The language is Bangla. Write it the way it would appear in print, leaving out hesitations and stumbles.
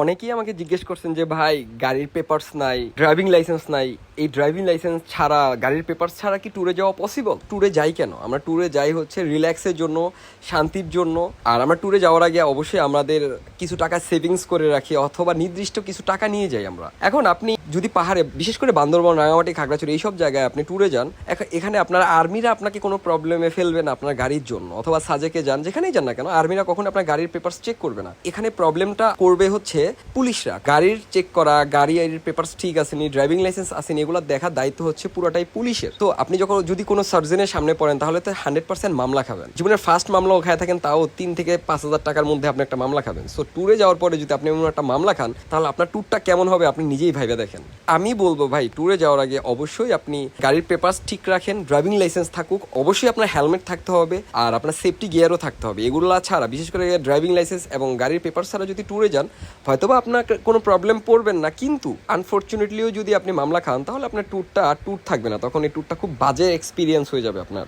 অনেকেই আমাকে জিজ্ঞেস করছেন যে ভাই গাড়ির পেপারস নাই, ড্রাইভিং লাইসেন্স নাই, এই ড্রাইভিং লাইসেন্স ছাড়া গাড়ির পেপারস ছাড়া কি ট্যুরে যাওয়া পসিবল? ট্যুরে যাই কেন? আমরা ট্যুরে যাই হচ্ছে রিল্যাক্সের জন্য, শান্তির জন্য। আর আমরা ট্যুরে যাওয়ার আগে অবশ্যই আমাদের কিছু টাকা সেভিংস করে রাখি অথবা নির্দিষ্ট কিছু টাকা নিয়ে যাই আমরা। এখন আপনি যদি পাহাড়ে, বিশেষ করে বান্দরবান, রাঙামাটি, খাগড়াছড়ি এইসব জায়গায় আপনি ট্যুরে যান, এখানে আপনার আর্মিরা আপনাকে কোনো প্রবলেমে ফেলবে না আপনার গাড়ির জন্য, অথবা সাজেকে যান, যেখানেই যান না কেন আর্মিরা কখনো আপনার গাড়ির পেপারস চেক করবে না। এখানে প্রবলেমটা করবে হচ্ছে পুলিশরা। গাড়ির চেক করা, গাড়ির পেপারস ঠিক আসেনি, ড্রাইভিং লাইসেন্স আসেনি, এগুলো দেখার দায়িত্ব হচ্ছে পুরোটাই পুলিশের। তো আপনি যখন যদি কোনো সার্জনের সামনে পড়েন তাহলে তো 100% মামলা খাবেন। জীবনের ফার্স্ট মামলাও খায় থাকেন, তাও 3 থেকে 5,000 টাকার মধ্যে আপনি একটা মামলা খাবেন। সো ট্যুরে যাওয়ার পরে যদি আপনি এমন একটা মামলা খান তাহলে আপনার ট্যুরটা কেমন হবে আপনি নিজেই ভাইবে দেখেন। আমি বলবো ভাই, ট্যুরে যাওয়ার আগে অবশ্যই আপনি গাড়ির পেপারস ঠিক রাখেন, ড্রাইভিং লাইসেন্স থাকুক, অবশ্যই আপনার হেলমেট থাকতে হবে, আর আপনার সেফটি গিয়ারও থাকতে হবে। এগুলো ছাড়া, বিশেষ করে ড্রাইভিং লাইসেন্স এবং গাড়ির পেপারস ছাড়া যদি ট্যুরে যান হয়তোবা আপনার কোনো প্রবলেম পড়বেন না, কিন্তু আনফর্চুনেটলিও যদি আপনি মামলা খান তাহলে আপনার ট্যুরটা আর ট্যুর থাকবে না, তখন এই ট্যুরটা খুব বাজে এক্সপিরিয়েন্স হয়ে যাবে আপনার।